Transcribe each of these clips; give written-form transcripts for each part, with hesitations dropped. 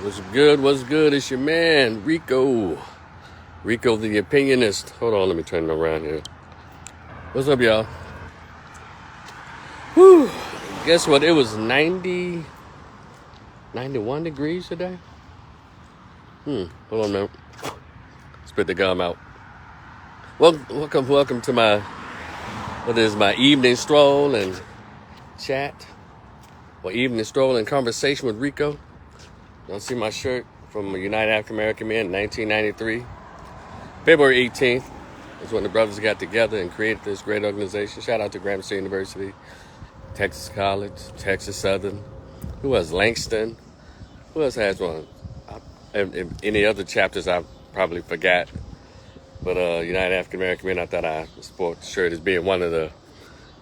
What's good? What's good? It's your man, Rico. Rico the Opinionist. Hold on, let me turn it around here. What's up, y'all? Whew. Guess what? It was 91 degrees today. Hold on a minute. Spit the gum out. Well, welcome to my evening stroll and chat. Well, evening stroll and conversation with Rico. Y'all see my shirt from United African American Men, 1993. February 18th is when the brothers got together and created this great organization. Shout out to Grambling State University, Texas College, Texas Southern. Who else? Langston. Who else has one? Any other chapters I probably forgot. But United African American Men, I thought I sport the shirt as being one of the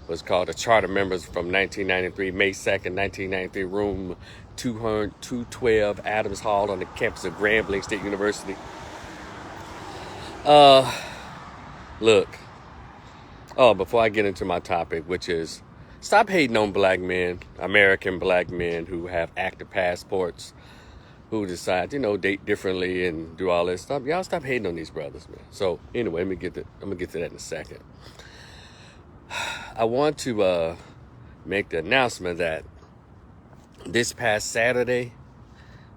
what's called the charter members from 1993, May 2nd, 1993, room 212, Adams Hall on the campus of Grambling State University. Look. Oh, before I get into my topic, which is stop hating on black men, American black men who have active passports, who decide, date differently and do all this stuff. Y'all stop hating on these brothers, man. So anyway, I'm gonna get to that in a second. I want to make the announcement that this past Saturday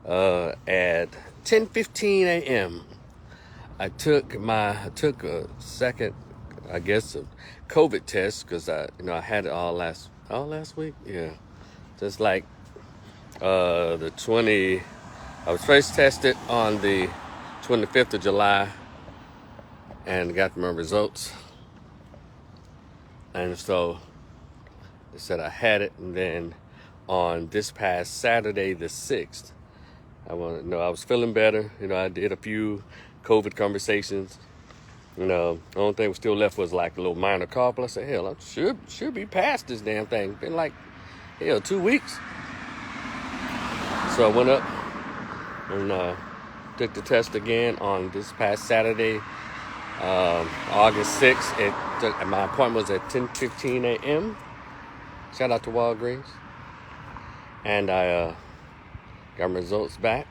at 10:15 a.m. I took a second, I guess, a COVID test because I had it all last week. Yeah, just like the 20. I was first tested on the 25th of July and got my results. And so they said I had it, and then on this past Saturday, the 6th, I was feeling better. I did a few COVID conversations. The only thing was still left was like a little minor cough. I said, hell, I should be past this damn thing. Been like, 2 weeks. So I went up and took the test again on this past Saturday, August 6th. My appointment was at 10:15 a.m. Shout out to Walgreens. And I got my results back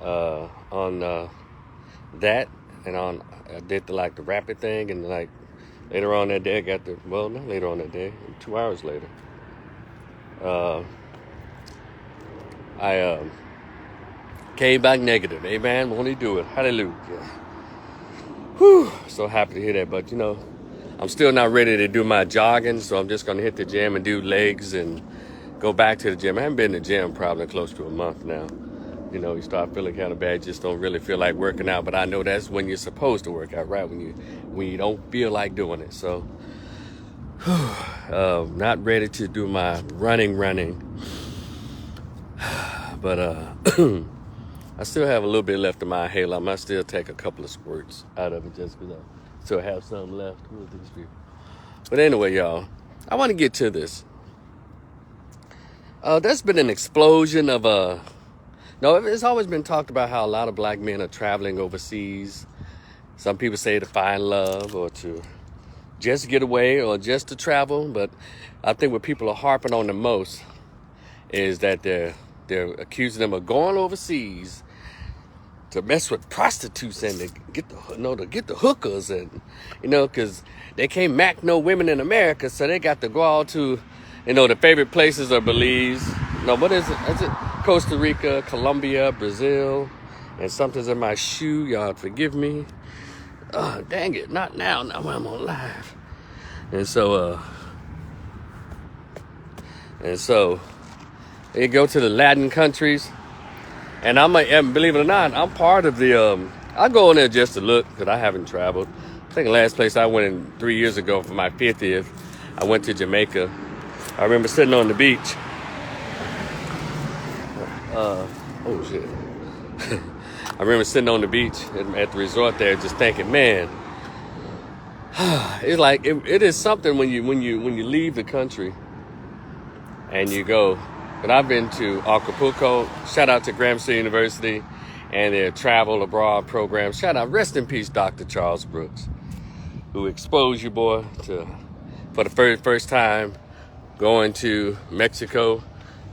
on that. And I did the rapid thing. And later on that day, not later on that day, 2 hours later, I came back negative. Amen. Won't he do it? Hallelujah. Whew. So happy to hear that. But, I'm still not ready to do my jogging. So I'm just going to hit the gym and do legs and go back to the gym. I haven't been in the gym probably close to a month now. You start feeling kind of bad. Just don't really feel like working out. But I know that's when you're supposed to work out, right? When you don't feel like doing it. So, not ready to do my running. But, I still have a little bit left of my inhaler. I might still take a couple of squirts out of it just because I still have some left. But anyway, y'all, I want to get to this. There's been an explosion of it's always been talked about how a lot of black men are traveling overseas. Some people say to find love or to just get away or just to travel. But I think what people are harping on the most is that they're accusing them of going overseas to mess with prostitutes and to get the hookers and because they can't mac no women in America, so they got to go all to the favorite places are Belize. What is it? Is it Costa Rica, Colombia, Brazil, and something's in my shoe? Y'all forgive me. Oh, dang it! Not now. Now I'm on live. And so they go to the Latin countries. And believe it or not, I'm part of the, I go in there just to look because I haven't traveled. I think the last place I went in 3 years ago for my 50th, I went to Jamaica. I remember sitting on the beach. Oh shit. I remember sitting on the beach at the resort there just thinking, man, it's like, it is something when you leave the country and you go. But I've been to Acapulco. Shout out to Grambling State University and their travel abroad program. Shout out, rest in peace, Dr. Charles Brooks, who exposed you, boy, for the first time going to Mexico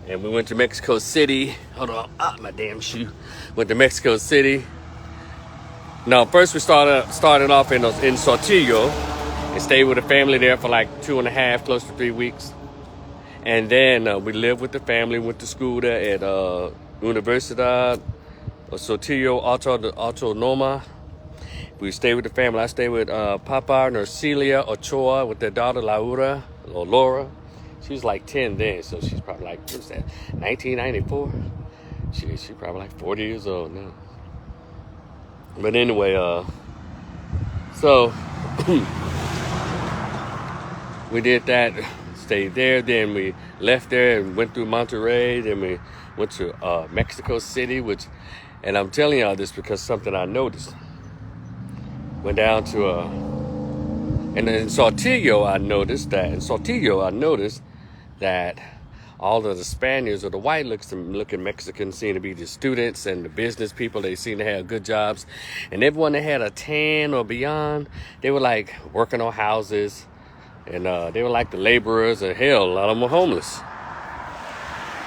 And we went to Mexico City. Hold on, my damn shoe. Went to Mexico City. No, first we started off in Saltillo and stayed with a family there for like 2.5, close to 3 weeks. And then we lived with the family, went to school there at Universidad Saltillo Autónoma. We stayed with the family. I stayed with Papa Nercilia Ochoa with their daughter Laura. She was like 10 then, so she's probably like, what's that, 1994? She's probably like 40 years old now. But anyway, so we did that, stayed there, then we left there and went through Monterrey, then we went to Mexico City, and I'm telling y'all this because something I noticed. Went down to, and in Saltillo I noticed that all of the Spaniards or the white looking Mexicans seem to be the students and the business people. They seem to have good jobs. And everyone that had a tan or beyond, they were like working on houses. And they were like the laborers, and hell, a lot of them were homeless.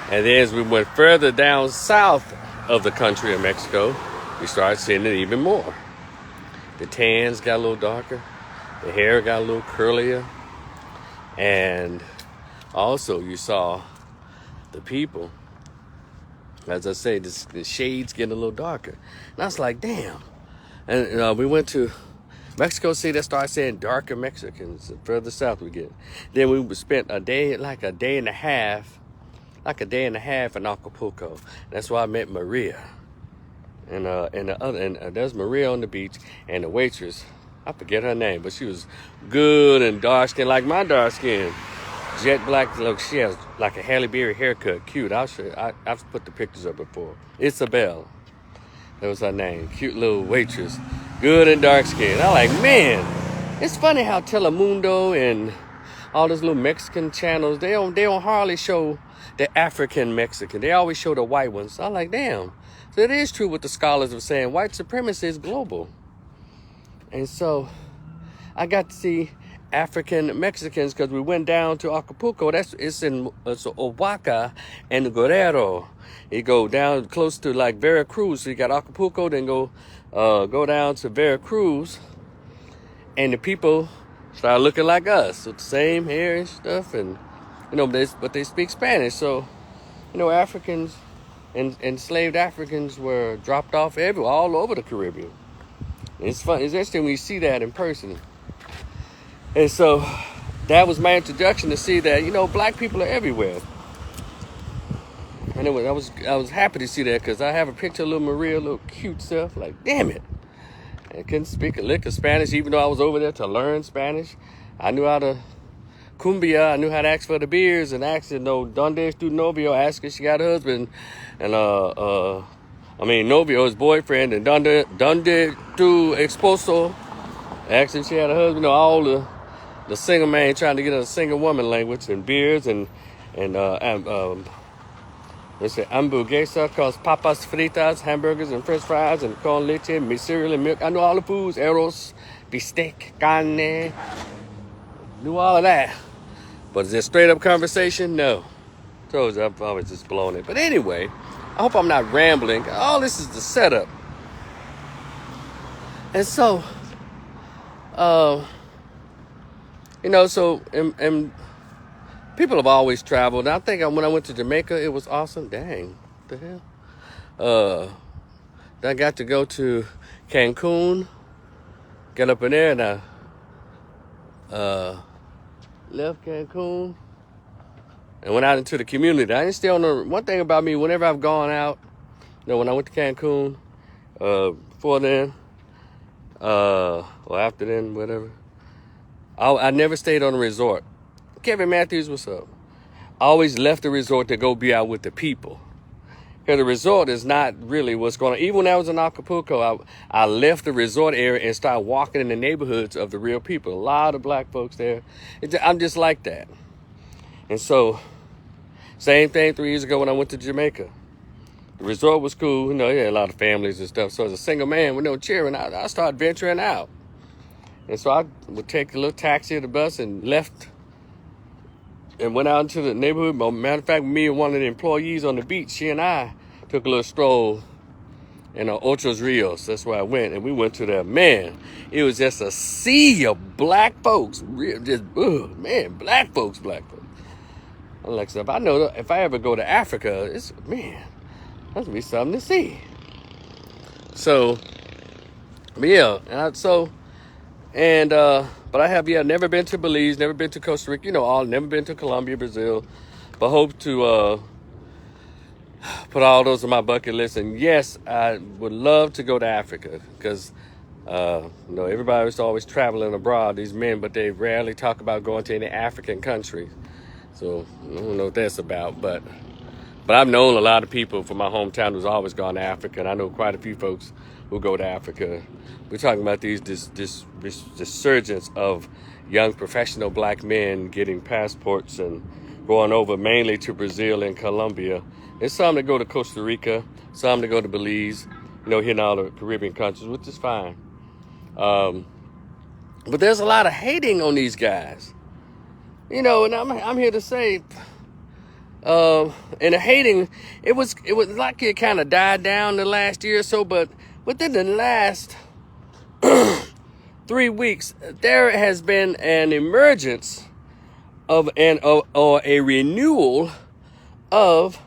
And then as we went further down south of the country of Mexico, we started seeing it even more. The tans got a little darker. The hair got a little curlier. And also you saw the people, as I say, the shades getting a little darker. And I was like, damn. And we went to Mexico City. That started saying darker Mexicans the further south we get. Then we spent a day and a half in Acapulco. That's where I met Maria. And there's Maria on the beach, and the waitress, I forget her name, but she was good and dark skin, like my dark skin. Jet black, look, she has like a Halle Berry haircut, cute. I've put the pictures up before. Isabel, that was her name. Cute little waitress, good and dark skin. I'm like, man, it's funny how Telemundo and all those little Mexican channels, they don't hardly show the African Mexican. They always show the white ones. So I'm like, damn. So it is true what the scholars are saying. White supremacy is global. And so I got to see African Mexicans because we went down to Acapulco. It's Oaxaca and Guerrero. You go down close to like Veracruz. So you got Acapulco, then go down to Veracruz. And the people start looking like us with the same hair and stuff. And, but they speak Spanish. So, Africans and enslaved Africans were dropped off everywhere, all over the Caribbean. It's fun. It's interesting when you see that in person. And so that was my introduction to see that, black people are everywhere. And I was happy to see that because I have a picture of little Maria, little cute self. Like, damn it. I couldn't speak a lick of Spanish, even though I was over there to learn Spanish. I knew how to cumbia. I knew how to ask for the beers and ask her, ¿Dónde es tu novio? Ask her she got a husband. And, novio, his boyfriend. And ¿Dónde tu esposo? Asked her she had a husband. All the single man trying to get a single woman language and beers and let's say hamburguesa, cause papas fritas, hamburgers and french fries and corn leche, mi cereal and milk. I know all the foods, arroz, bistec, carne. Knew all of that. But is it straight up conversation? No. Told you, I've always just blown it. But anyway, I hope I'm not rambling. All this is the setup. And so, and people have always traveled. I think when I went to Jamaica, it was awesome. Dang, what the hell? I got to go to Cancun, get up in there, and I left Cancun and went out into the community. I didn't stay on the, one thing about me, whenever I've gone out, when I went to Cancun, before then, or after then, whatever, I never stayed on a resort. Kevin Matthews, what's up? I always left the resort to go be out with the people. Because the resort is not really what's going on. Even when I was in Acapulco, I left the resort area and started walking in the neighborhoods of the real people. A lot of black folks there. I'm just like that. And so, same thing 3 years ago when I went to Jamaica. The resort was cool. You had a lot of families and stuff. So as a single man with no cheering, I started venturing out. And so I would take a little taxi or the bus and left and went out into the neighborhood. Matter of fact, me and one of the employees on the beach, she and I took a little stroll in Ochos Rios. That's where I went, and we went to that. Man, it was just a sea of black folks. Man, black folks. I'm like, so if I ever go to Africa, that's gonna be something to see. So, but yeah, but I have never been to Belize, never been to Costa Rica, never been to Colombia, Brazil, but hope to put all those on my bucket list. And yes, I would love to go to Africa because everybody's always traveling abroad, these men, but they rarely talk about going to any African countries. So I don't know what that's about, but I've known a lot of people from my hometown who's always gone to Africa, and I know quite a few folks who go to Africa. We're talking about this resurgence of young professional black men getting passports and going over mainly to Brazil and Colombia. There's some that go to Costa Rica, some that go to Belize, hitting all the Caribbean countries, which is fine. But there's a lot of hating on these guys. And I'm here to say, and the hating, it was like it kind of died down the last year or so, but within the last 3 weeks, there has been an emergence of or a renewal of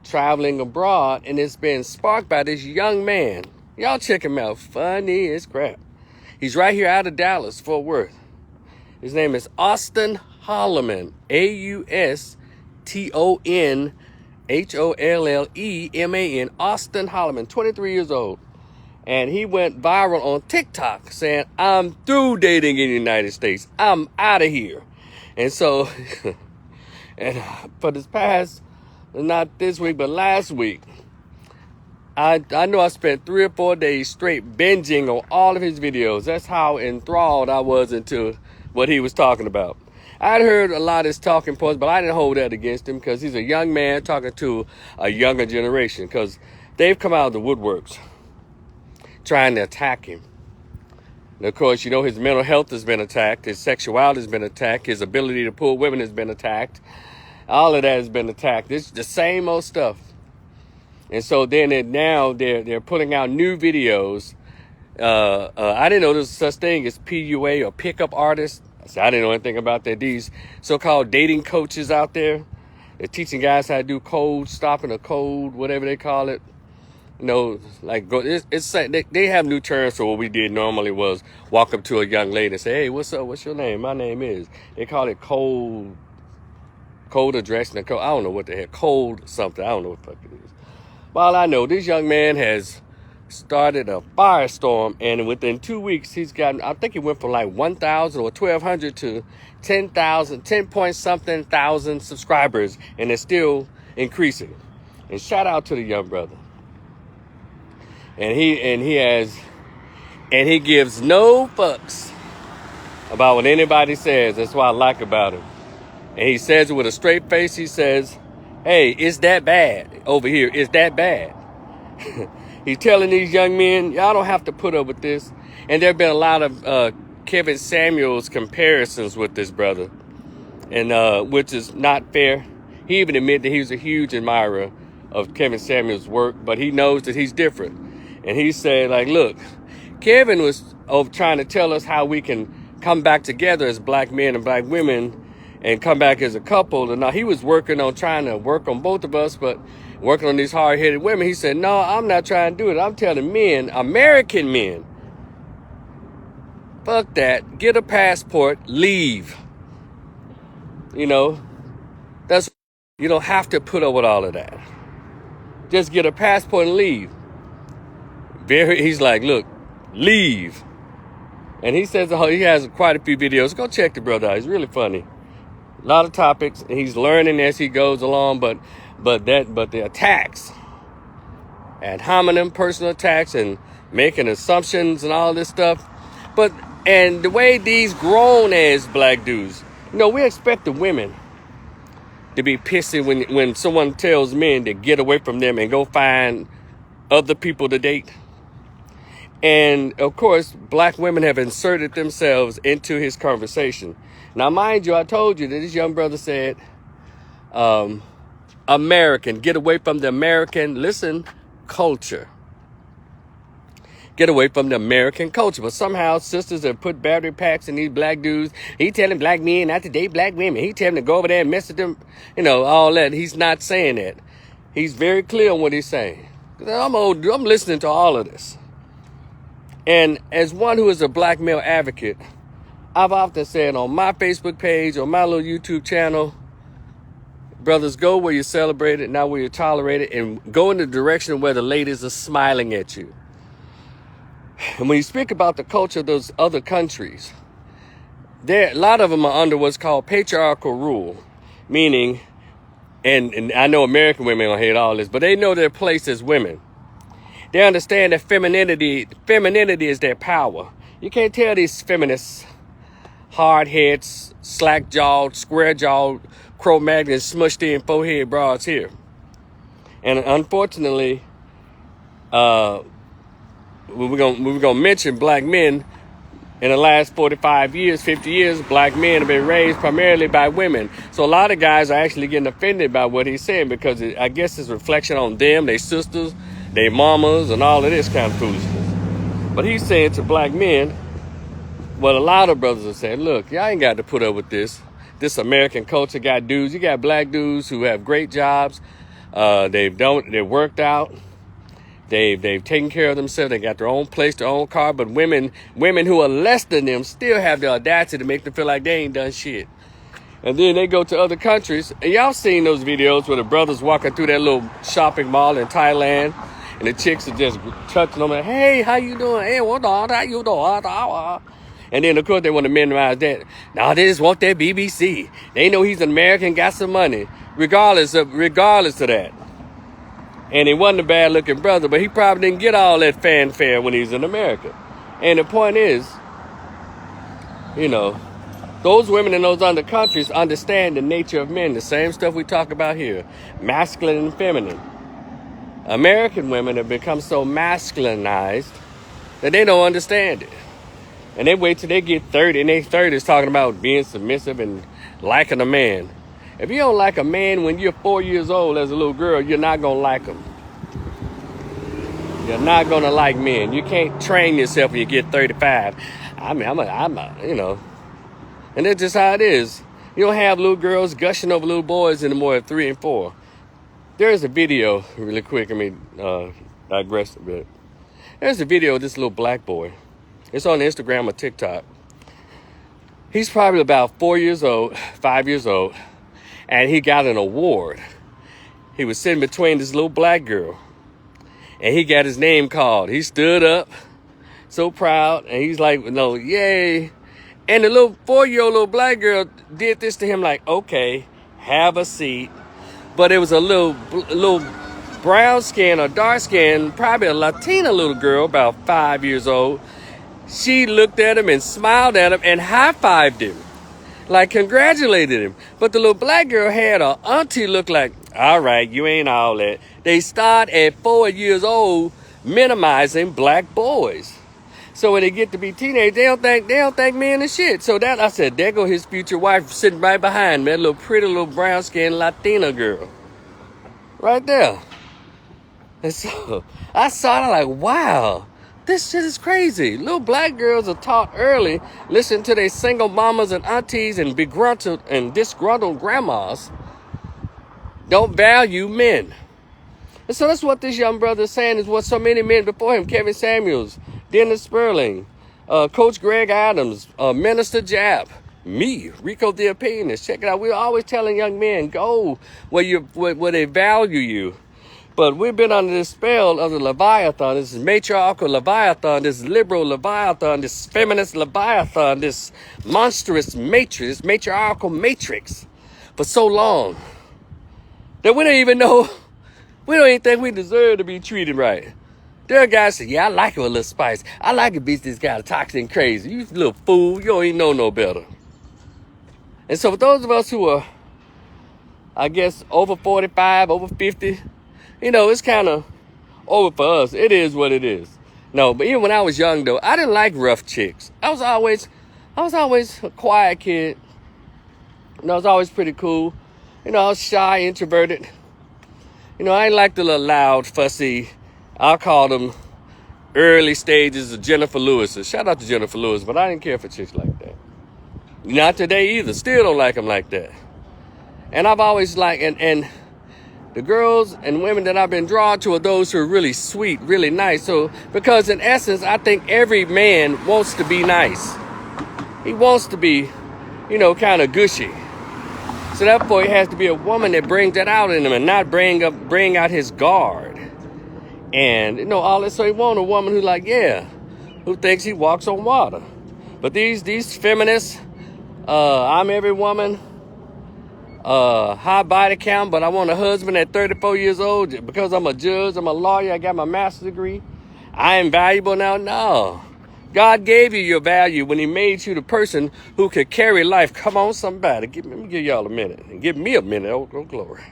traveling abroad, and it's been sparked by this young man. Y'all check him out. Funny as crap. He's right here out of Dallas, Fort Worth. His name is Austin Holleman, AustonHolleman, Austin Holleman, 23 years old. And he went viral on TikTok saying, I'm through dating in the United States. I'm out of here. And so, and for this past, not this week, but last week, I know I spent 3 or 4 days straight binging on all of his videos. That's how enthralled I was into what he was talking about. I'd heard a lot of his talking points, but I didn't hold that against him because he's a young man talking to a younger generation, because they've come out of the woodworks trying to attack him. And of course, his mental health has been attacked. His sexuality has been attacked. His ability to pull women has been attacked. All of that has been attacked. It's the same old stuff. And so then now they're putting out new videos. I didn't know there was such thing as PUA or pickup artists. I didn't know anything about that. These so-called dating coaches out there, they're teaching guys how to do code stopping or code, whatever they call it. They have new terms for what we did normally was walk up to a young lady and say, hey, what's up? What's your name? My name is. They call it code addressing. I don't know what the heck. Code something. I don't know what the fuck it is. Well, I know this young man has started a firestorm, and within 2 weeks, he's gotten, I think he went from like 1,000 or 1,200 to 10,000, 10 point something thousand subscribers, and it's still increasing. And shout out to the young brother. And he gives no fucks about what anybody says. That's what I like about him. And he says it with a straight face. He says, hey, it's that bad over here. It's that bad. He's telling these young men, y'all don't have to put up with this. And there have been a lot of Kevin Samuels comparisons with this brother, and which is not fair. He even admitted that he was a huge admirer of Kevin Samuels' work, but he knows that he's different. And he said, like, look, Kevin was trying to tell us how we can come back together as black men and black women and come back as a couple. And now he was trying to work on both of us, but working on these hard-headed women. He said, no, I'm not trying to do it. I'm telling men, American men, fuck that. Get a passport, leave. You don't have to put up with all of that. Just get a passport and leave. He's like, look, leave. And he says he has quite a few videos. Go check the brother out. He's really funny. A lot of topics, and he's learning as he goes along, but the attacks, ad hominem, personal attacks, and making assumptions and all this stuff. And the way these grown ass black dudes, we expect the women to be pissy when someone tells men to get away from them and go find other people to date. And of course, black women have inserted themselves into his conversation. Now, mind you, I told you that this young brother said, American, get away from the American, listen, culture. Get away from the American culture. But somehow sisters have put battery packs in these black dudes. He telling black men not to date black women. He telling them to go over there and mess with them, all that. He's not saying that. He's very clear on what he's saying. I'm listening to all of this. And as one who is a black male advocate, I've often said on my Facebook page, on my little YouTube channel, brothers, go where you celebrate it, not where you tolerate it, and go in the direction where the ladies are smiling at you. And when you speak about the culture of those other countries, a lot of them are under what's called patriarchal rule, meaning, and I know American women are gonna hate all this, but they know their place as women. They understand that femininity is their power. You can't tell these feminists, hard heads, slack jawed, square jawed, Cro-Magnons, smushed in forehead broads here. And unfortunately, we're gonna mention black men. In the last 45 years, 50 years, black men have been raised primarily by women. So a lot of guys are actually getting offended by what he's saying because I guess it's a reflection on them, their sisters, their mamas, and all of this kind of foolishness. But he's saying to black men, what a lot of brothers are saying, look, y'all ain't got to put up with this. This American culture got dudes. You got black dudes who have great jobs. They've worked out. They've taken care of themselves. They got their own place, their own car. But women who are less than them still have the audacity to make them feel like they ain't done shit. And then they go to other countries. And y'all seen those videos where the brothers walking through that little shopping mall in Thailand, and the chicks are just touching them like, hey, how you doing? Hey, what how you doing? And then, of course, they want to minimize that. Now they just want that BBC. They know he's an American, got some money, regardless of that. And he wasn't a bad-looking brother, but he probably didn't get all that fanfare when he's in America. And the point is, those women in those other countries understand the nature of men, the same stuff we talk about here, masculine and feminine. American women have become so masculinized that they don't understand it. And they wait till they get 30, and they 30s talking about being submissive and liking a man. If you don't like a man when you're 4 years old as a little girl, you're not going to like him. You're not going to like men. You can't train yourself when you get 35. And that's just how it is. You don't have little girls gushing over little boys anymore at 3 and 4. There's a video, really quick, digress a bit. There's a video of this little black boy. It's on Instagram or TikTok. He's probably about 5 years old, and he got an award. He was sitting between this little black girl, and he got his name called. He stood up, so proud, and he's like, no, yay. And the little 4-year-old little black girl did this to him like, okay, have a seat. But it was a little brown skin or dark skin, probably a Latina little girl, about 5 years old. She looked at him and smiled at him and high-fived him, like congratulated him. But the little black girl had her auntie look like, all right, you ain't all that. They start at 4 years old minimizing black boys. So when they get to be teenagers, they don't think men is shit. So that, I said, there go his future wife sitting right behind me, that little pretty little brown-skinned Latina girl. Right there. And so I saw it like, wow. This shit is crazy. Little black girls are taught early, listen to their single mamas and aunties and disgruntled grandmas don't value men. And so that's what this young brother is saying, is what so many men before him, Kevin Samuels, Dennis Sperling, Coach Greg Adams, Minister Jap, me, Rico the Opinionist. Check it out. We're always telling young men, go where they value you. But we've been under this spell of the Leviathan, this matriarchal Leviathan, this liberal Leviathan, this feminist Leviathan, this monstrous matrix, this matriarchal matrix for so long that we don't even think we deserve to be treated right. There are guys say, yeah, I like it with a little spice. I like a bitch that's got toxic and crazy. You little fool, you don't even know no better. And so for those of us who are, I guess, over 45, over 50, it's kind of over for us. It is what it is. No, but even when I was young though, I didn't like rough chicks. I was always a quiet kid. I was always pretty cool. I was shy, introverted. I ain't like the little loud, fussy, I'll call them early stages of Jennifer Lewis. Shout out to Jennifer Lewis, but I didn't care for chicks like that. Not today either. Still don't like them like that. And I've always liked, and the girls and women that I've been drawn to are those who are really sweet, really nice. So, because in essence, I think every man wants to be nice. He wants to be, kind of gushy. So therefore, it has to be a woman that brings that out in him and not bring out his guard. And, all this. So he want a woman who thinks he walks on water. But these feminists, I'm every woman, high body count, but I want a husband at 34 years old because I'm a judge, I'm a lawyer, I got my master's degree. I am valuable now. No. God gave you your value when he made you the person who could carry life. Come on, somebody. Let me give y'all a minute. And give me a minute. Oh, glory.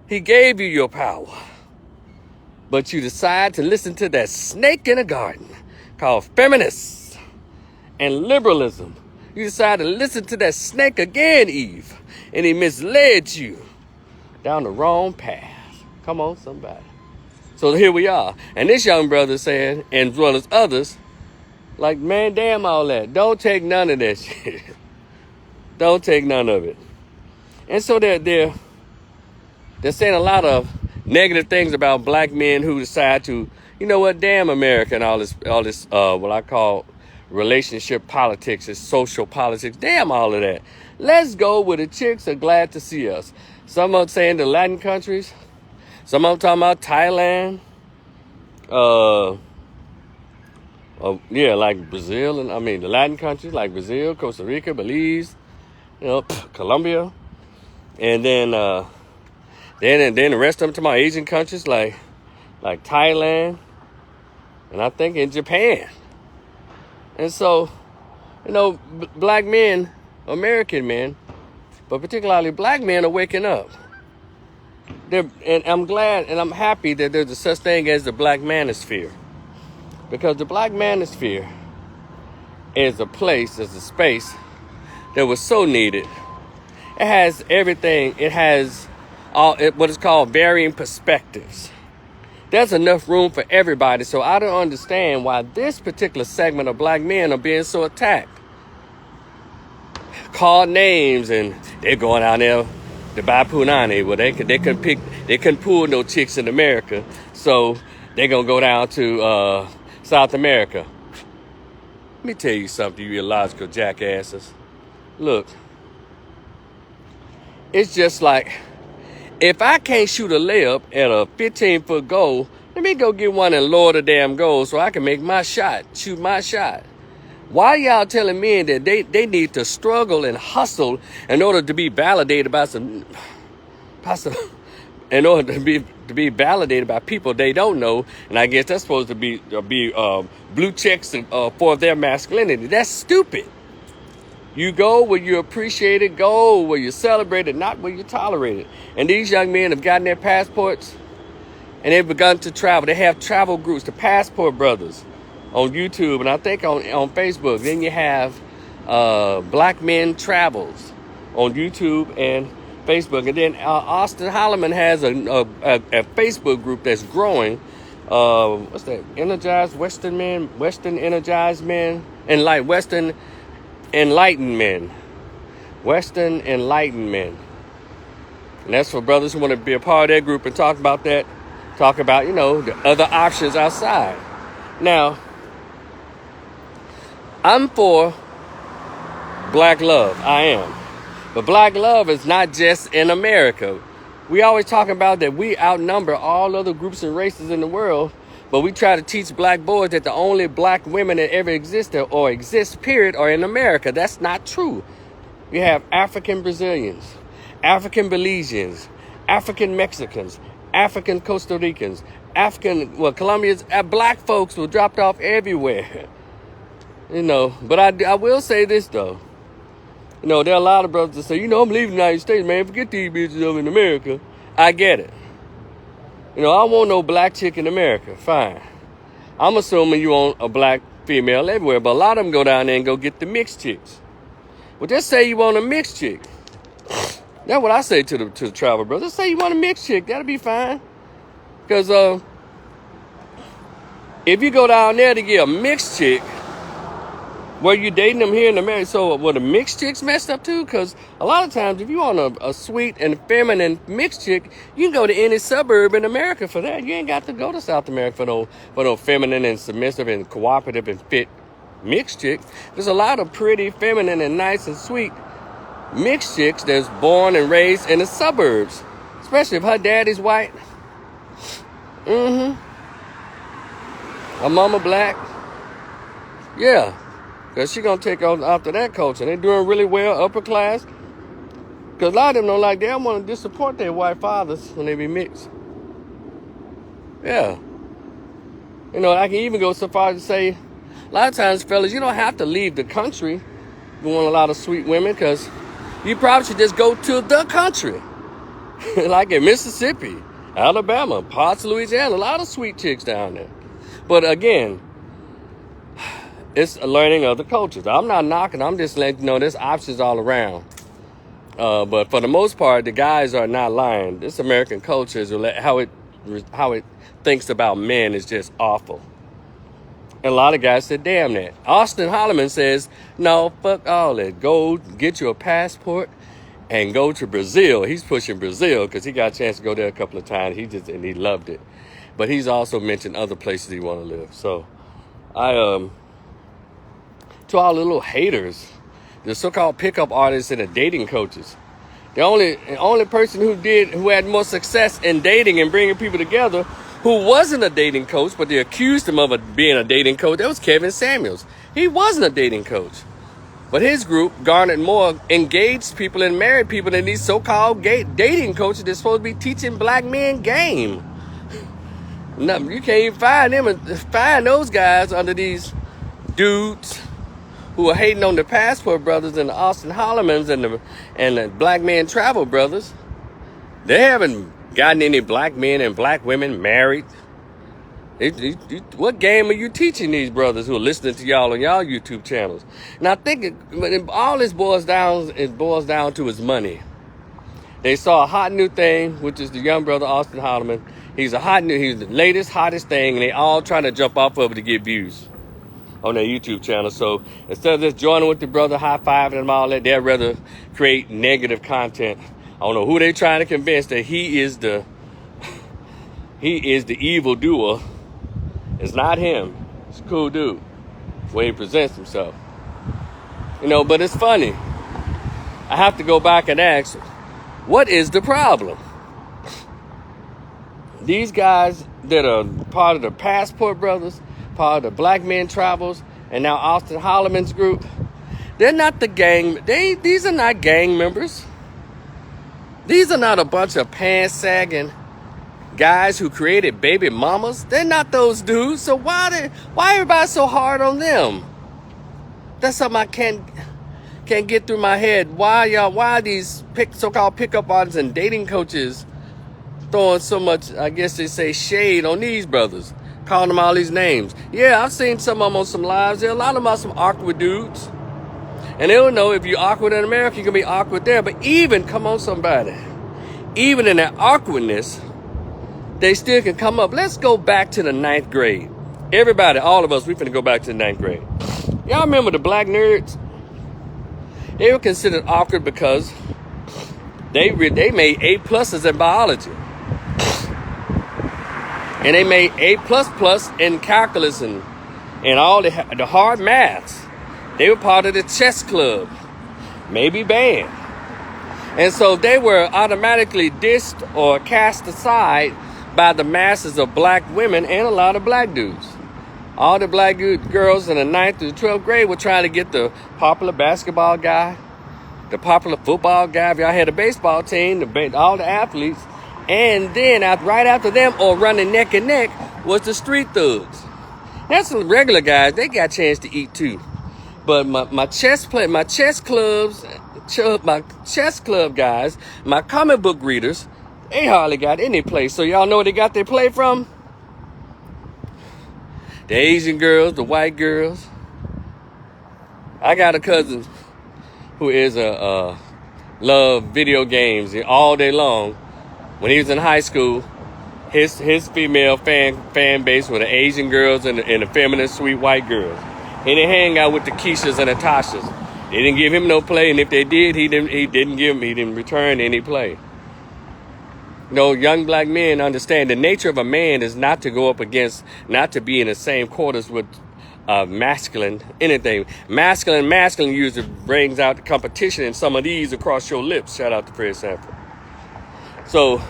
He gave you your power. But you decide to listen to that snake in the garden called feminists and liberalism. You decide to listen to that snake again, Eve. And he misled you down the wrong path. Come on, somebody. So here we are. And this young brother said, and as well as others, like, man, damn all that. Don't take none of that shit. Don't take none of it. And so they're saying a lot of negative things about black men who decide to, damn America and all this what I call relationship politics is social politics. Damn all of that. Let's go where the chicks are glad to see us. Some are saying the Latin countries. Some of them talking about Thailand. Like Brazil, and the Latin countries like Brazil, Costa Rica, Belize, Colombia, and then the rest of them to my Asian countries like Thailand, and I think in Japan. And so, black men, American men, but particularly black men are waking up. And I'm glad and I'm happy that there's a such thing as the black manosphere. Because the black manosphere is a space that was so needed. It has everything. It has what is called varying perspectives. There's enough room for everybody. So I don't understand why this particular segment of black men are being so attacked. Called names, and they're going out there to buy punani. Well, they couldn't pull no chicks in America. So they're going to go down to South America. Let me tell you something, you illogical jackasses. Look, it's just like, if I can't shoot a layup at a 15-foot goal, let me go get one and lower the damn goal so I can make my shot, shoot my shot. Why y'all telling men that they need to struggle and hustle in order to be validated by in order to be validated by people they don't know, and I guess that's supposed to be blue checks for their masculinity. That's stupid. You go where you appreciate it, go where you celebrate it, not where you tolerate it. And these young men have gotten their passports, and they've begun to travel. They have travel groups, the Passport Brothers, on YouTube, and I think on Facebook. Then you have Black Men Travels on YouTube and Facebook. And then Austin Holloman has a Facebook group that's growing. What's that? Energized Western Men, Western Energized Men, and like Western Enlightened Men. Western Enlightened Men. And that's for brothers who want to be a part of that group and talk about that. Talk about, the other options outside. Now, I'm for black love. I am. But black love is not just in America. We always talk about that we outnumber all other groups and races in the world, but we try to teach black boys that the only black women that ever existed or exist, period, are in America. That's not true. We have African Brazilians, African Belizeans, African Mexicans, African Costa Ricans, Colombians. Black folks were dropped off everywhere. But I will say this, though. There are a lot of brothers that say, I'm leaving the United States, man. Forget these bitches over in America. I get it. I don't want no black chick in America. Fine. I'm assuming you want a black female everywhere, but a lot of them go down there and go get the mixed chicks. Well, just say you want a mixed chick. That's what I say to the travel brothers. Just say you want a mixed chick. That'll be fine. Because if you go down there to get a mixed chick, were you dating them here in America? So were the mixed chicks messed up too? Because a lot of times, if you want a sweet and feminine mixed chick, you can go to any suburb in America for that. You ain't got to go to South America for no feminine and submissive and cooperative and fit mixed chick. There's a lot of pretty, feminine, and nice and sweet mixed chicks that's born and raised in the suburbs, especially if her daddy's white. Her mama black. Yeah, because she gonna take on after that culture. They doing really well, upper class. Because a lot of them don't like, they don't want to disappoint their white fathers when they be mixed. Yeah. You know, I can even go so far as to say, a lot of times, fellas, you don't have to leave the country. You want a lot of sweet women, because you probably should just go to the country. Like in Mississippi, Alabama, parts of Louisiana, a lot of sweet chicks down there. But again, it's a learning of the cultures. I'm not knocking, I'm just letting you know there's options all around. But for the most part, the guys are not lying. This American culture is how it thinks about men is just awful. And a lot of guys said, damn that. Austin Holloman says, no, fuck all that. Go get you a passport and go to Brazil. He's pushing Brazil because he got a chance to go there a couple of times. And he loved it. But he's also mentioned other places he want to live. So to all the little haters, the so-called pickup artists and the dating coaches, the only person who had more success in dating and bringing people together, who wasn't a dating coach, but they accused him of being a dating coach, that was Kevin Samuels. He wasn't a dating coach. But his group garnered more engaged people and married people than these so-called dating coaches that's supposed to be teaching black men game. No, you can't even find those guys under these dudes who are hating on the Passport Brothers and the Austin Hollemans and the Black Man Travel Brothers. They haven't gotten any black men and black women married. What game are you teaching these brothers who are listening to y'all on y'all YouTube channels? And I think all this boils down to is money. They saw a hot new thing, which is the young brother Austin Holleman. He's the latest, hottest thing, and they all trying to jump off of it to get views on their YouTube channel. So instead of just joining with the brother, high-fiving and all that, they'd rather create negative content. I don't know who they trying to convince that he is the evil doer. It's not him. It's a cool dude. The way he presents himself. You know, but it's funny. I have to go back and ask, what is the problem? These guys that are part of the Passport Brothers, part of the Black Men Travels, and now Austin Holleman's group, they're not the gang. These are not gang members. These are not a bunch of pants-sagging guys who created baby mamas. They're not those dudes. So why everybody so hard on them? That's something I can't get through my head. Why these so-called pickup artists and dating coaches throwing so much, I guess they say, shade on these brothers, calling them all these names? Yeah, I've seen some of them on some lives. There are a lot of them are some awkward dudes. And they don't know if you're awkward in America, you can be awkward there. But even, come on somebody, even in that awkwardness, they still can come up. Let's go back to the 9th grade. Everybody, all of us, we finna go back to the 9th grade. Y'all remember the black nerds? They were considered awkward because they made A+ in biology. And they made A++ in calculus and all the hard maths. They were part of the chess club, maybe band. And so they were automatically dissed or cast aside by the masses of black women and a lot of black dudes. All the black girls in the 9th through the 12th grade were trying to get the popular basketball guy, the popular football guy. If y'all had a baseball team, all the athletes. And then right after them, or running neck and neck, was the street thugs. That's some regular guys. They got a chance to eat too. But my chess club guys, my comic book readers, they hardly got any play. So y'all know where they got their play from? the Asian girls, the white girls. I got a cousin who is love video games all day long. When he was in high school, his female fan base were the Asian girls and the feminine sweet white girls. He didn't hang out with the Keishas and the Tashas. They didn't give him no play, and if they did, he didn't return any play. You know, young black men understand the nature of a man is not to go up against, not to be in the same quarters with masculine anything. Masculine usually brings out the competition and some of these across your lips. Shout out to Fred Sanford. So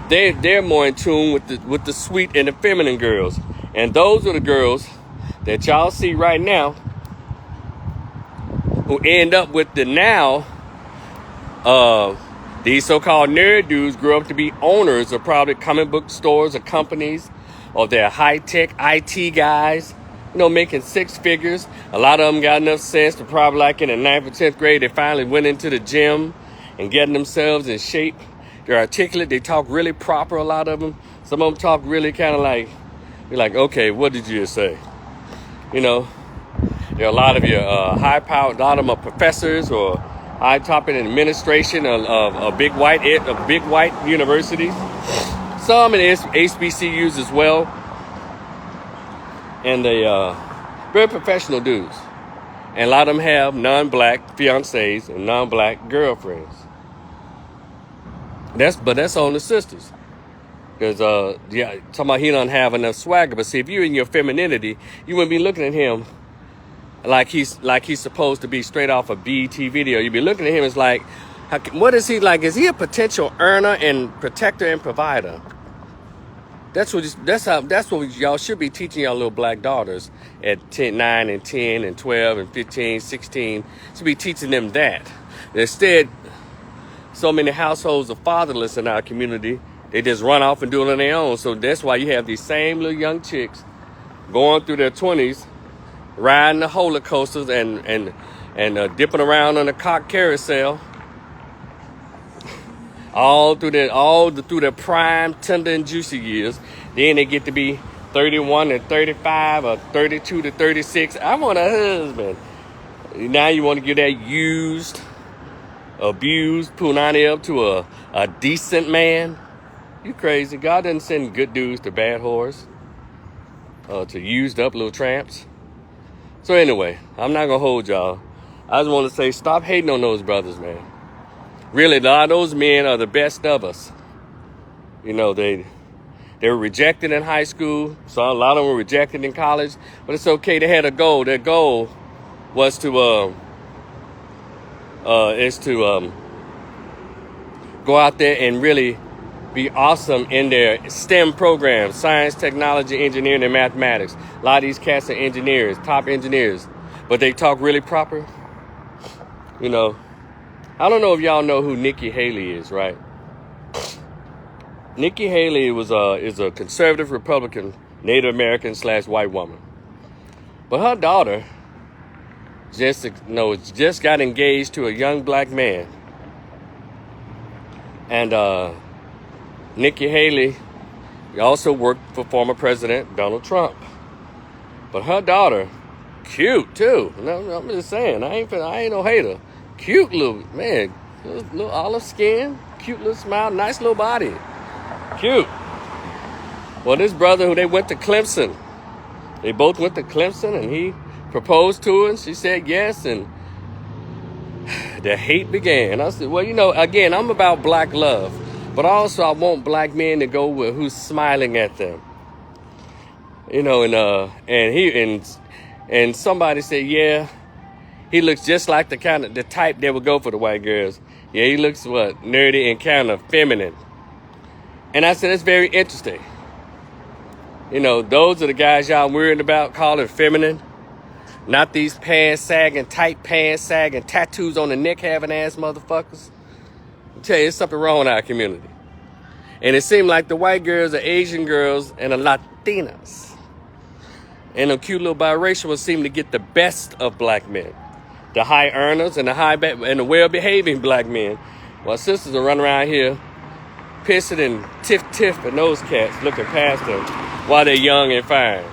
they're more in tune with the sweet and the feminine girls, and those are the girls that y'all see right now who end up with the now these so-called nerd dudes grow up to be owners of probably comic book stores or companies, or they're high-tech IT guys, you know, making six figures. A lot of them got enough sense to probably like in the 9th or 10th grade, they finally went into the gym and getting themselves in shape. They're articulate. They talk really proper, a lot of them. Some of them talk really kind of like, you're like, okay, what did you just say? You know, there are a lot of your high-powered, a lot of them are professors or high top in administration of big white universities. Some in HBCUs as well. And they very professional dudes. And a lot of them have non-black fiancés and non-black girlfriends. That's on the sisters. Because talking about he don't have enough swagger. But see, if you're in your femininity, you wouldn't be looking at him like he's supposed to be straight off a BET video. You'd be looking at him as like, what is he like? Is he a potential earner and protector and provider? That's what y'all should be teaching y'all little black daughters at 9 and 10 and 12 and 15, 16. Should be teaching them that. Instead, so many households are fatherless in our community. They just run off and do it on their own. So that's why you have these same little young chicks going through their 20s, riding the roller coasters and dipping around on the cock carousel, all through their prime, tender and juicy years. Then they get to be 31 to 35 or 32 to 36. I want a husband. Now you want to give that used, abused punani up to a decent man? You crazy. God doesn't send good dudes to bad whores, to used up little tramps. So anyway, I'm not going to hold y'all. I just want to say, stop hating on those brothers, man. Really, a lot of those men are the best of us. You know, they were rejected in high school. So a lot of them were rejected in college. But it's okay. They had a goal. Their goal was to go out there and really be awesome in their STEM programs, science, technology, engineering, and mathematics. A lot of these cats are engineers, top engineers, but they talk really proper. You know, I don't know if y'all know who Nikki Haley is, right? Nikki Haley is a conservative Republican, Native American / white woman. But her daughter just got engaged to a young black man. And Nikki Haley also worked for former President Donald Trump. But her daughter, cute too. No, I'm just saying, I ain't no hater. Cute little man, little olive skin, cute little smile, nice little body, cute. Well, this brother who they went to Clemson, they both went to Clemson, and he proposed to her, and she said yes, and the hate began. I said, well, you know, again, I'm about black love, but also I want black men to go with who's smiling at them. You know, and somebody said, yeah, he looks just like the type that would go for the white girls. Yeah, he looks nerdy and kind of feminine. And I said, that's very interesting. You know, those are the guys y'all worried about calling feminine. Not these pants sagging, tight pants sagging, tattoos on the neck having ass motherfuckers. I tell you, there's something wrong with our community. And it seemed like the white girls, the Asian girls, and the Latinas, and the cute little biracials seem to get the best of black men. The high earners and the well-behaving black men. While sisters are running around here pissing and tiff and those cats looking past them while they're young and fine.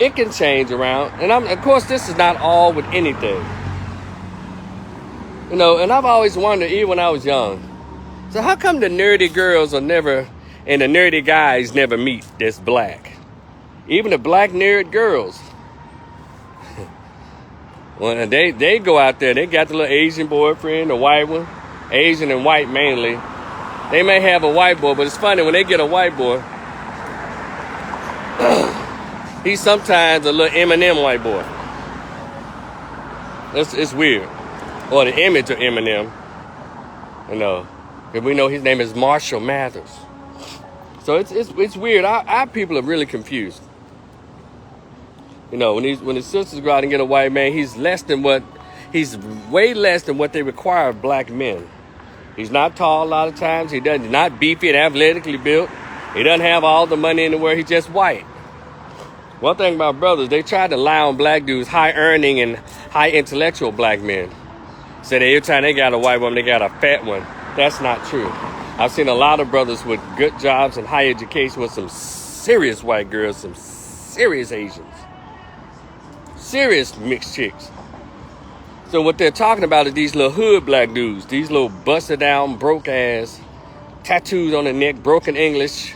it can change around. And of course, this is not all with anything. You know, and I've always wondered, even when I was young, so how come the nerdy girls are never, and the nerdy guys never meet that's black? Even the black nerd girls. When they go out there, they got the little Asian boyfriend, the white one, Asian and white mainly. They may have a white boy, but it's funny when they get a white boy, he's sometimes a little Eminem white boy. It's weird. Or the image of Eminem, you know, because we know his name is Marshall Mathers. So it's weird. Our people are really confused. You know, when his sisters go out and get a white man, he's way less than what they require of black men. He's not tall a lot of times. He's not beefy and athletically built. He doesn't have all the money in the world. He's just white. One thing about brothers, they try to lie on black dudes, high earning and high intellectual black men. Say that every time they got a white woman, they got a fat one. That's not true. I've seen a lot of brothers with good jobs and high education with some serious white girls, some serious Asians, serious mixed chicks. So what they're talking about is these little hood black dudes, these little busted down, broke ass, tattoos on the neck, broken English,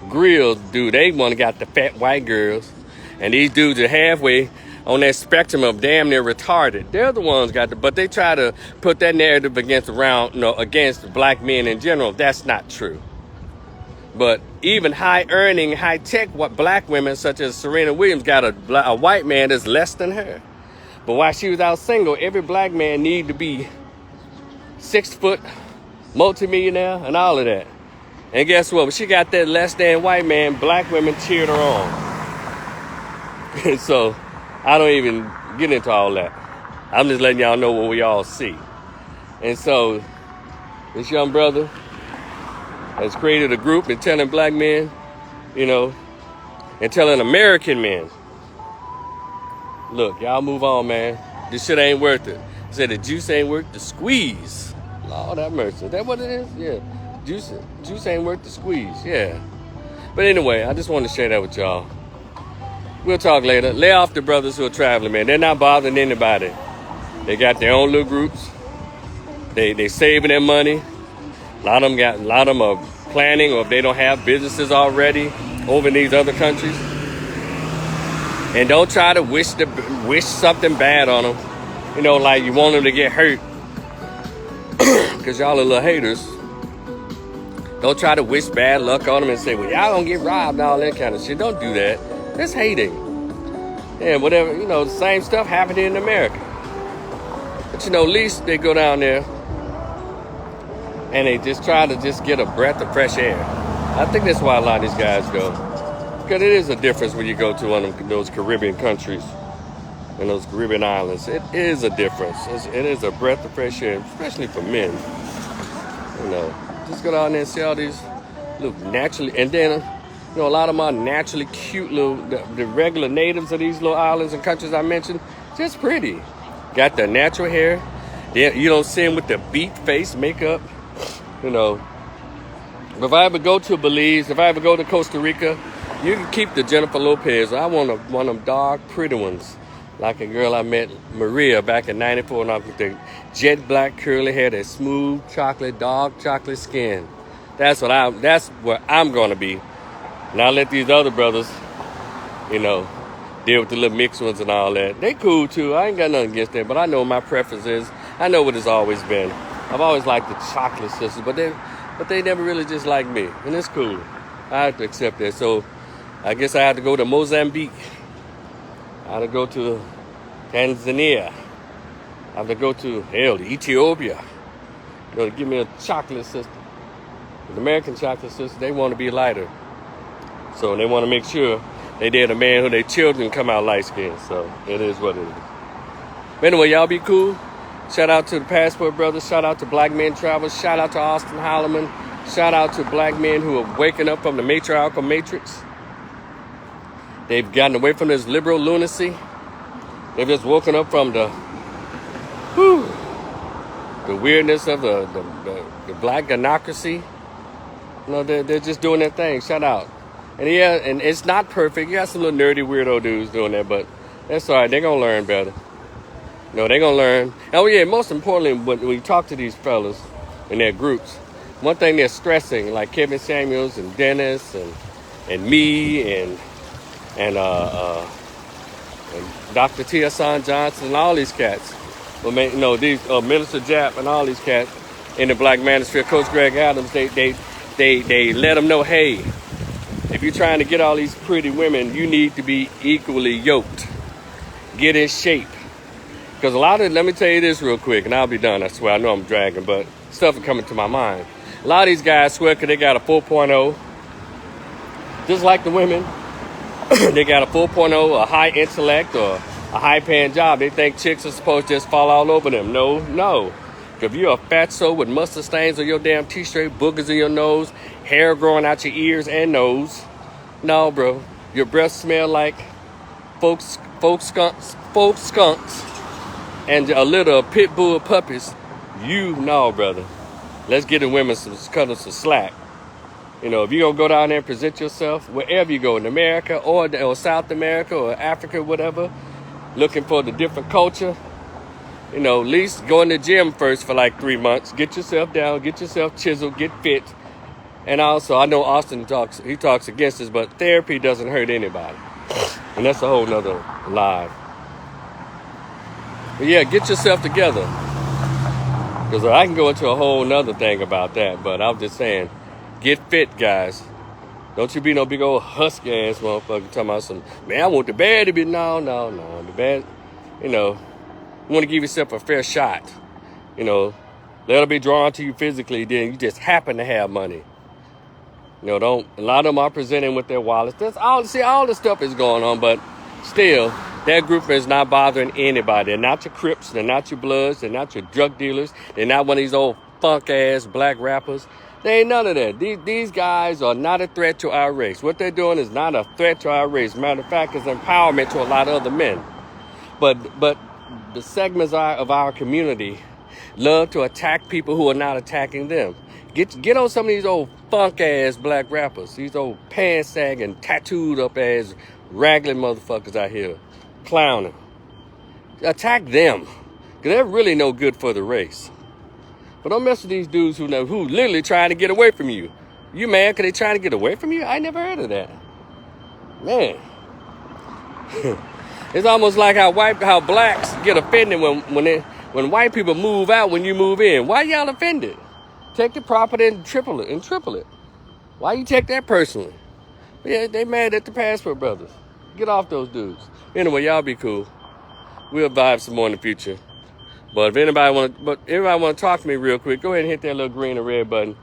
grills, dude. They want to got the fat white girls. And these dudes are halfway on that spectrum of damn near retarded. They're the ones but they try to put that narrative against black men in general. That's not true. But even high earning, high tech black women such as Serena Williams got a white man that's less than her. But while she was out single, every black man needed to be 6 foot, multimillionaire, and all of that. And guess what? When she got that less than white man, black women cheered her on. And so I don't even get into all that. I'm just letting y'all know what we all see. And so this young brother has created a group and telling black men, you know, and telling American men, look, y'all move on, man. This shit ain't worth it. He said the juice ain't worth the squeeze. Lord have mercy. Is that what it is? Yeah. Juice ain't worth the squeeze. Yeah. But anyway, I just wanted to share that with y'all. We'll talk later. Lay off the brothers who are traveling, man. They're not bothering anybody. They got their own little groups. They saving their money. A lot of them are planning, or if they don't have businesses already over in these other countries. And don't try to wish something bad on them. You know, like you want them to get hurt. Because y'all are little haters. Don't try to wish bad luck on them and say, well, y'all gonna get robbed and all that kind of shit. Don't do that. That's hating. Yeah, whatever, you know, the same stuff happened in America. But, you know, at least they go down there and they just try to just get a breath of fresh air. I think that's why a lot of these guys go. Because it is a difference when you go to one of those Caribbean countries and those Caribbean islands. It is a difference. It is a breath of fresh air, especially for men. You know, just go down there and see all these look naturally, and then, you know, a lot of them are naturally cute the regular natives of these little islands and countries I mentioned, just pretty. Got the natural hair. You don't see them with the beat face makeup, you know. But if I ever go to Belize, if I ever go to Costa Rica, you can keep the Jennifer Lopez. I want one of them dark, pretty ones. Like a girl I met, Maria, back in '94, and with the jet black curly hair, that smooth chocolate, dark chocolate skin. That's where I'm gonna be. Now let these other brothers, you know, deal with the little mixed ones and all that. They cool too. I ain't got nothing against that, but I know my preference is. I know what it's always been. I've always liked the chocolate sisters, but they never really just liked me, and it's cool. I have to accept that. So I guess I have to go to Mozambique. I have to go to Tanzania. I have to go to Ethiopia. You know, to give me a chocolate sister. The American chocolate sisters, they want to be lighter. So they want to make sure they date a man who their children come out light skinned. So it is what it is. But anyway, y'all be cool. Shout out to the Passport Brothers. Shout out to Black Men Travel. Shout out to Austin Holloman. Shout out to black men who are waking up from the matriarchal matrix. They've gotten away from this liberal lunacy. They've just woken up from the weirdness of the black democracy. You know, they're just doing their thing. Shout out. And yeah, and it's not perfect. You got some little nerdy weirdo dudes doing that, but that's all right. They're gonna learn better. No, they're gonna learn. Oh yeah, most importantly, when you talk to these fellas in their groups, one thing they're stressing, like Kevin Samuels and Dennis and me and and Dr. Tia Son Johnson and all these cats. Well, man, these Minister Jap and all these cats in the Black Manosphere, Coach Greg Adams, they let them know, hey, if you're trying to get all these pretty women, you need to be equally yoked. Get in shape. Because let me tell you this real quick, and I'll be done, I swear. I know I'm dragging, but stuff is coming to my mind. A lot of these guys swear because they got a 4.0, just like the women. They got a 4.0, a high intellect, or a high-paying job. They think chicks are supposed to just fall all over them. No. If you're a fatso with mustard stains on your damn t-shirt, boogers in your nose, hair growing out your ears and nose, no, bro. Your breath smell like folk skunks, and a little pit bull puppies. No, brother. Let's get the women cut them some slack. If you're going to go down there and present yourself, wherever you go, in America or South America or Africa, whatever, looking for the different culture, at least go in the gym first for like 3 months. Get yourself down, get yourself chiseled, get fit. And also, I know Austin talks against this, but therapy doesn't hurt anybody. And that's a whole nother live. But yeah, get yourself together. Because I can go into a whole nother thing about that, but I'm just saying, get fit, guys. Don't you be no big old husky ass motherfucker talking about some, man, I want the bad to be, no. The bad, you want to give yourself a fair shot. Let it be drawn to you physically, then you just happen to have money. A lot of them are presenting with their wallets. All the stuff is going on, but still, that group is not bothering anybody. They're not your Crips, they're not your Bloods, they're not your drug dealers, they're not one of these old funk-ass black rappers. They ain't none of that. These guys are not a threat to our race. What they're doing is not a threat to our race. Matter of fact, it's empowerment to a lot of other men. But the segments of our community love to attack people who are not attacking them. Get on some of these old funk-ass black rappers, these old pants-sagging, tattooed-up-ass, raggedy motherfuckers out here clowning. Attack them, because they're really no good for the race. But don't mess with these dudes who literally trying to get away from you. You mad because they trying to get away from you? I never heard of that. Man. It's almost like how blacks get offended when white people move out when you move in. Why y'all offended? Take the property and triple it. Why you take that personally? Yeah, they mad at the Passport Brothers. Get off those dudes. Anyway, y'all be cool. We'll vibe some more in the future. But if anybody want to talk to me real quick, go ahead and hit that little green or red button.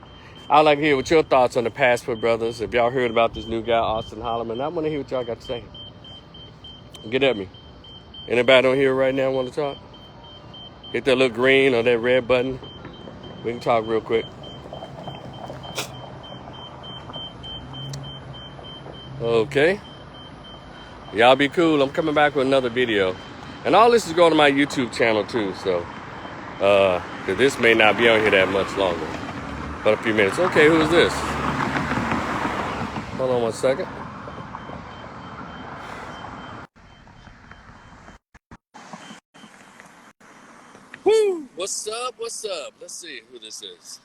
I'd like to hear what your thoughts on the Passport Brothers. If y'all heard about this new guy, Austin Holloman, I want to hear what y'all got to say. Get at me. Anybody on here right now want to talk? Hit that little green or that red button. We can talk real quick. Okay. Y'all be cool. I'm coming back with another video. And all this is going to my YouTube channel too, so cause this may not be on here that much longer. But a few minutes. Okay, who is this? Hold on one second. Woo! What's up? Let's see who this is.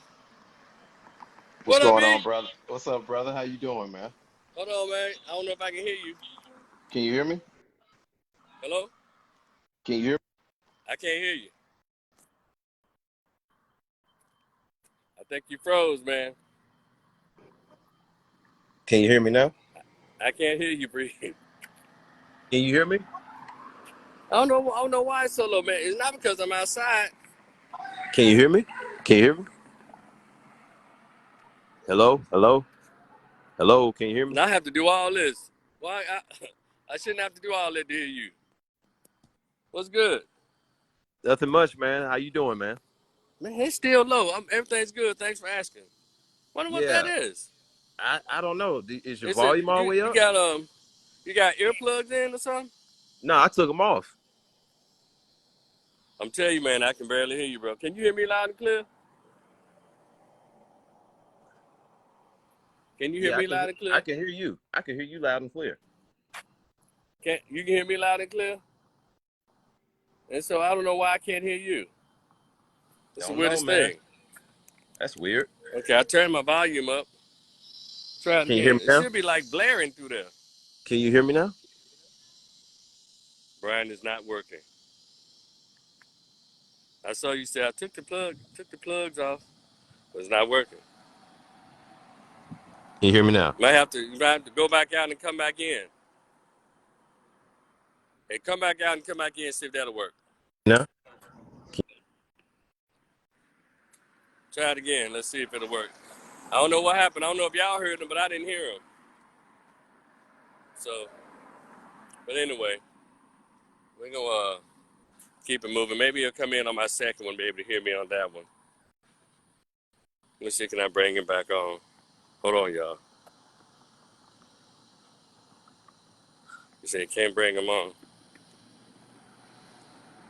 What's What up, going B? on, brother? What's up, brother? How you doing, man? Hold on, man. I don't know if I can hear you. Can you hear me? Hello? Can you hear me? I can't hear you. I think you froze, man. Can you hear me now? I can't hear you, Bree. Can you hear me? I don't know why it's so low, man. It's not because I'm outside. Can you hear me? Can you hear me? Hello? Hello? Hello? Can you hear me? And I have to do all this. Why? I shouldn't have to do all that to hear you. What's good? Nothing much, man. How you doing, man? Man, it's still low. Everything's good. Thanks for asking. Wonder what that Yeah. is. I don't know. Is your Is it volume all the way you up? got earplugs in or something? No, I took them off. I'm telling you, man, I can barely hear you, bro. Can you hear me loud and clear? Can you hear Yeah, me loud and I clear? can hear you. I can hear you loud and clear. You can hear me loud and clear? And so I don't know why I can't hear you. It's the Don't know, weirdest man. thing. That's weird. Okay, I turned my volume up. Try it Can you hear again. me It now? should be like blaring through there. Can you hear me now? Brian is not working. I saw you say I took the plugs off, but it's not working. Can you hear me now? You might have to go back out and come back in. Hey, come back out and come back in and see if that'll work. No. Try it again. Let's see if it'll work. I don't know what happened. I don't know if y'all heard him, but I didn't hear him. So, but anyway, we're gonna keep it moving. Maybe he'll come in on my second one, be able to hear me on that one. Let me see, can I bring him back on? Hold on, y'all. You say you can't bring him on.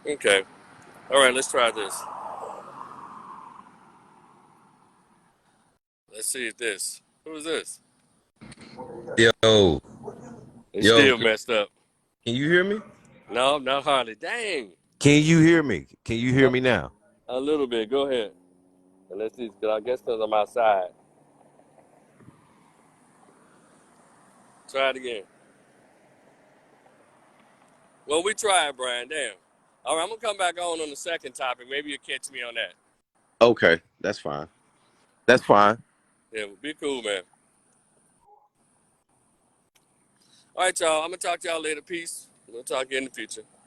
Okay. All right, let's try this. Let's see if this. Who is this? Yo, It's yo, still messed up. can you hear me? No, not hardly. Dang. Can you hear me? Can you hear A, me now? a little bit. Go ahead. And let's see. I guess because I'm outside. Try it again. Well, we tried, Brian. Damn. All right, I'm going to come back on the second topic. Maybe you'll catch me on that. Okay, that's fine. That's fine. Yeah, be cool, man. All right, y'all. I'm going to talk to y'all later. Peace. We'll talk again in the future.